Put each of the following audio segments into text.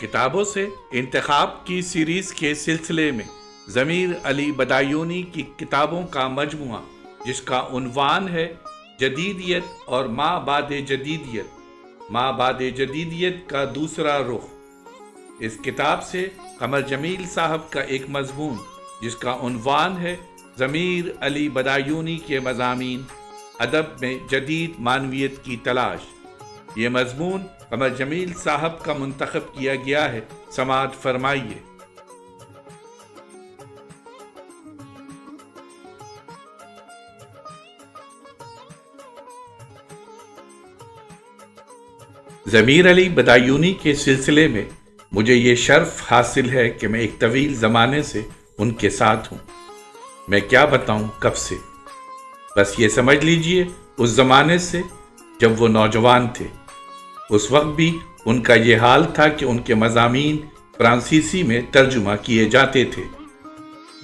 किताबों से इंतखाब की सीरीज के सिलसिले में ज़मीर अली बदायूनी की किताबों का मजमुआ जिसका उन्वान है जदीदियत और माँ बादे जदीदियत का दूसरा रुख। इस किताब से कमर जमील साहब का एक मजमून जिसका उन्वान है ज़मीर अली बदायूनी के मज़ामीन अदब में जदीद मानवियत की तलाश। ये मजमून कमर जमील साहब का मुंतखब किया गया है, समाअत फरमाइए। ज़मीर अली बदायूनी के सिलसिले में मुझे ये शर्फ हासिल है कि मैं एक तवील ज़माने से उनके साथ हूँ। मैं क्या बताऊँ कब से, बस ये समझ लीजिए उस ज़माने से जब वो नौजवान थे। उस वक्त भी उनका ये हाल था कि उनके मज़ामीन फ्रांसीसी में तर्जुमा किए जाते थे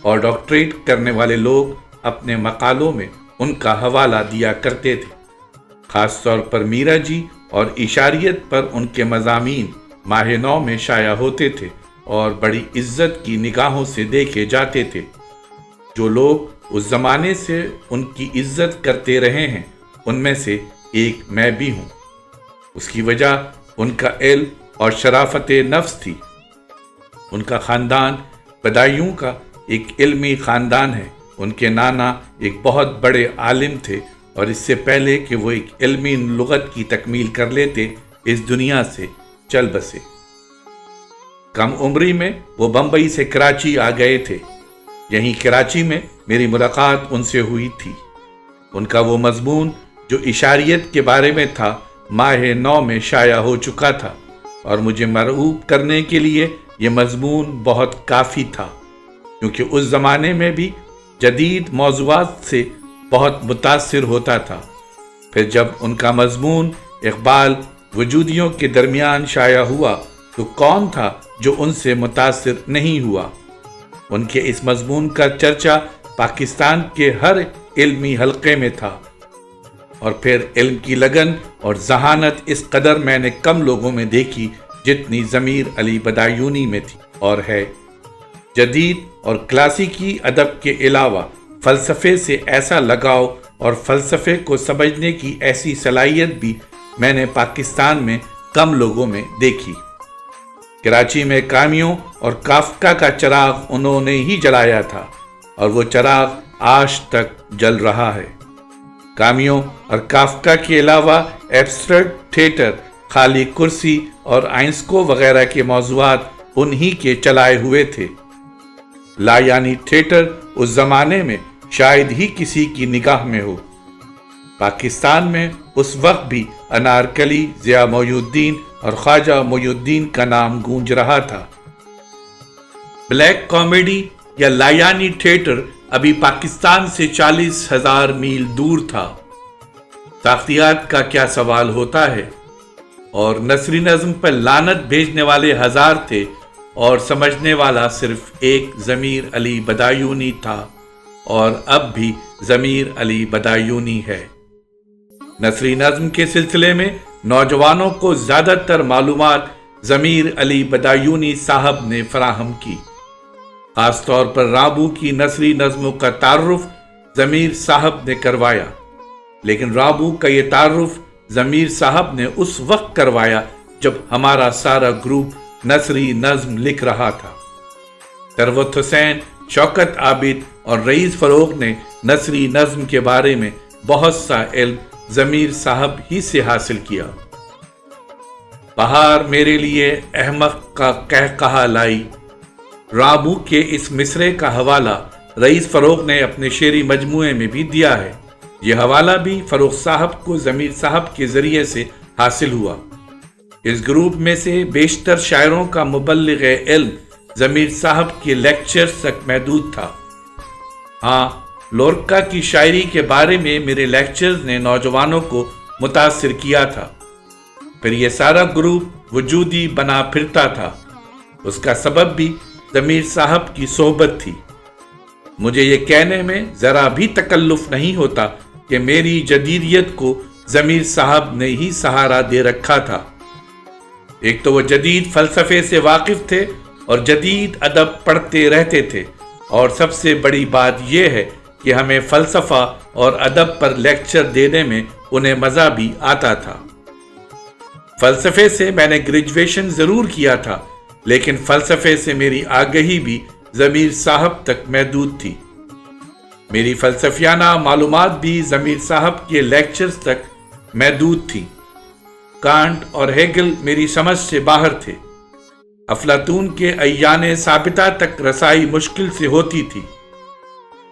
और डॉक्टरेट करने वाले लोग अपने मकालों में उनका हवाला दिया करते थे। ख़ास तौर पर मीरा जी और इशारियत पर उनके मज़ामीन माह नौ में शाया होते थे और बड़ी इज्जत की निगाहों से देखे जाते थे। जो लोग उस ज़माने से उनकी इज्जत करते रहे हैं उनमें से एक मैं भी हूँ। उसकी वजह उनका इल्म और शराफत नफ्स थी। उनका ख़ानदान बदायूं का एक इल्मी ख़ानदान है। उनके नाना एक बहुत बड़े आलिम थे और इससे पहले कि वो एक इल्मी लुगत की तकमील कर लेते इस दुनिया से चल बसे। कम उम्री में वो बम्बई से कराची आ गए थे। यहीं कराची में मेरी मुलाकात उनसे हुई थी। उनका वो मजमून जो इशारियत के बारे में था माह नौ में शाया हो चुका था और मुझे मरऊब करने के लिए ये मजमून बहुत काफ़ी था, क्योंकि उस ज़माने में भी जदीद मौज़ूआत से बहुत मुतासिर होता था। फिर जब उनका मजमून इक़बाल वजूदियों के दरमियान शाया हुआ तो कौन था जो उनसे मुतासिर नहीं हुआ। उनके इस मजमून का चर्चा पाकिस्तान के हर इल्मी हलक़े में था और फिर इल्म की लगन और जहानत इस कदर मैंने कम लोगों में देखी जितनी ज़मीर अली बदायूनी में थी और है। जदीद और क्लासिकी अदब के अलावा फ़लसफ़े से ऐसा लगाव और फ़लसफ़े को समझने की ऐसी सलाहियत भी मैंने पाकिस्तान में कम लोगों में देखी। कराची में कामियों और काफ़का का चिराग उन्होंने ही जलाया था और वो चिराग आज तक जल रहा है। कामियों और काफ़का के अलावा एब्स्ट्रैक्ट थिएटर, खाली कुर्सी और आइंस्को वगैरह के मौज़ूआत उन्हीं के चलाए हुए थे। लायानी थिएटर उस ज़माने में शायद ही किसी की निगाह में हो। पाकिस्तान में उस वक्त भी अनारकली, ज़िया मोइनुद्दीन और ख्वाजा मोइनुद्दीन का नाम गूंज रहा था। ब्लैक कॉमेडी या लायानी थिएटर अभी पाकिस्तान से 40,000 मील दूर था। साख्तियात का क्या सवाल होता है। और नसरी नज़्म पर लानत भेजने वाले हज़ार थे और समझने वाला सिर्फ एक ज़मीर अली बदायूनी था और अब भी ज़मीर अली बदायूनी है। नसरी नज़्म के सिलसिले में नौजवानों को ज़्यादातर मालूमात ज़मीर अली बदायूनी साहब ने फराहम की। खास तौर पर राबू की नसरी नज़्मों का तारुफ ज़मीर साहब ने करवाया, लेकिन राबू का ये तारुफ ज़मीर साहब ने उस वक्त करवाया जब हमारा सारा ग्रुप नसरी नज़्म लिख रहा था। सरवत हुसैन, शौकत आबिद और रईस फ़रोग़ ने नसरी नज़्म के बारे में बहुत सा इल्म ज़मीर साहब ही से हासिल किया। बहार मेरे लिए अहमक का कहकहा लाई, राबू के इस मिसरे का हवाला रईस फ़रोग़ ने अपने शेरी मजमूए में भी दिया है। यह हवाला भी फ़रोग़ साहब को ज़मीर साहब के ज़रिए से हासिल हुआ। इस ग्रुप में से बेशतर शायरों का मुबल्लिग़ इल्म ज़मीर साहब के लेक्चर्स तक महदूद था। हाँ, लोरका की शायरी के बारे में मेरे लेक्चर्स ने नौजवानों को मुतासिर किया था। फिर यह सारा ग्रुप वजूदी बना फिरता था। उसका सबब भी ज़मीर साहब की सोहबत थी। मुझे ये कहने में ज़रा भी तकल्लुफ़ नहीं होता कि मेरी जदीदियत को ज़मीर साहब ने ही सहारा दे रखा था। ایک تو وہ جدید فلسفے سے واقف تھے اور جدید ادب پڑھتے رہتے تھے، اور سب سے بڑی بات یہ ہے کہ ہمیں فلسفہ اور ادب پر لیکچر دینے میں انہیں مزہ بھی آتا تھا۔ فلسفے سے میں نے گریجویشن ضرور کیا تھا، لیکن فلسفے سے میری آگہی بھی ضمیر صاحب تک محدود تھی۔ میری فلسفیانہ معلومات بھی ضمیر صاحب کے لیکچرز تک محدود تھی۔ کانٹ اور ہیگل میری سمجھ سے باہر تھے۔ افلاطون کے ایان ثابتہ تک رسائی مشکل سے ہوتی تھی،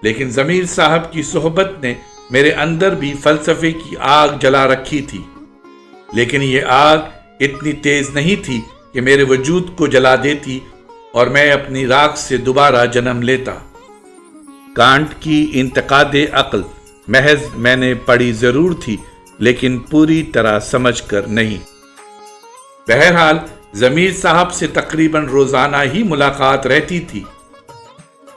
لیکن ضمیر صاحب کی صحبت نے میرے اندر بھی فلسفے کی آگ جلا رکھی تھی، لیکن یہ آگ اتنی تیز نہیں تھی کہ میرے وجود کو جلا دیتی اور میں اپنی راکھ سے دوبارہ جنم لیتا۔ کانٹ کی انتقاد عقل محض میں نے پڑھی ضرور تھی، لیکن پوری طرح سمجھ کر نہیں۔ بہرحال ضمیر صاحب سے تقریباً روزانہ ہی ملاقات رہتی تھی۔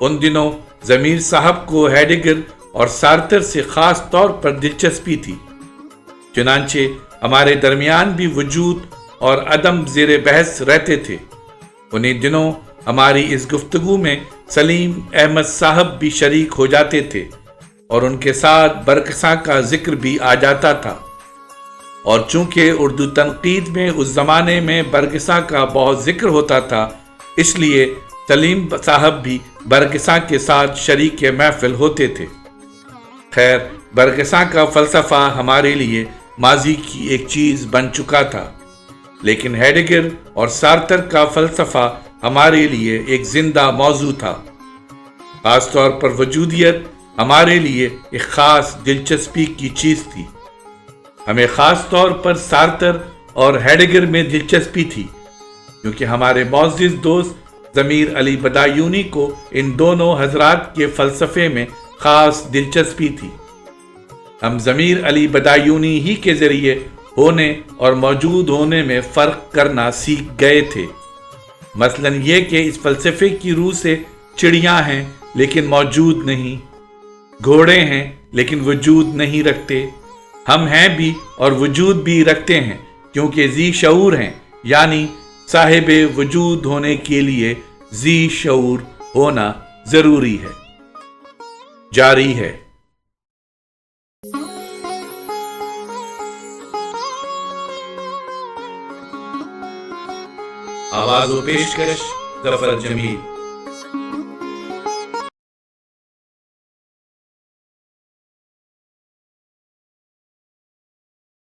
ان دنوں ضمیر صاحب کو ہیڈگر اور سارتر سے خاص طور پر دلچسپی تھی، چنانچہ ہمارے درمیان بھی وجود اور عدم زیر بحث رہتے تھے۔ انہی دنوں ہماری اس گفتگو میں سلیم احمد صاحب بھی شریک ہو جاتے تھے، اور ان کے ساتھ برکساں کا ذکر بھی آ جاتا تھا، اور چونکہ اردو تنقید میں اس زمانے میں برکساں کا بہت ذکر ہوتا تھا، اس لیے سلیم صاحب بھی برکساں کے ساتھ شریک محفل ہوتے تھے۔ خیر، برکساں کا فلسفہ ہمارے لیے ماضی کی ایک چیز بن چکا تھا، لیکن ہیڈگر اور سارتر کا فلسفہ ہمارے لیے ایک زندہ موضوع تھا۔ خاص طور پر وجودیت ہمارے لیے ایک خاص دلچسپی کی چیز تھی۔ ہمیں خاص طور پر سارتر اور ہیڈگر میں دلچسپی تھی، کیونکہ ہمارے معزز دوست ضمیر علی بدایونی کو ان دونوں حضرات کے فلسفے میں خاص دلچسپی تھی۔ ہم ضمیر علی بدایونی ہی کے ذریعے ہونے اور موجود ہونے میں فرق کرنا سیکھ گئے تھے۔ مثلا یہ کہ اس فلسفے کی روح سے چڑیاں ہیں لیکن موجود نہیں، گھوڑے ہیں لیکن وجود نہیں رکھتے، ہم ہیں بھی اور وجود بھی رکھتے ہیں کیونکہ ذی شعور ہیں، یعنی صاحب وجود ہونے کے لیے ذی شعور ہونا ضروری ہے۔ جاری ہے۔ آواز و پیشکش ظفر جمیل۔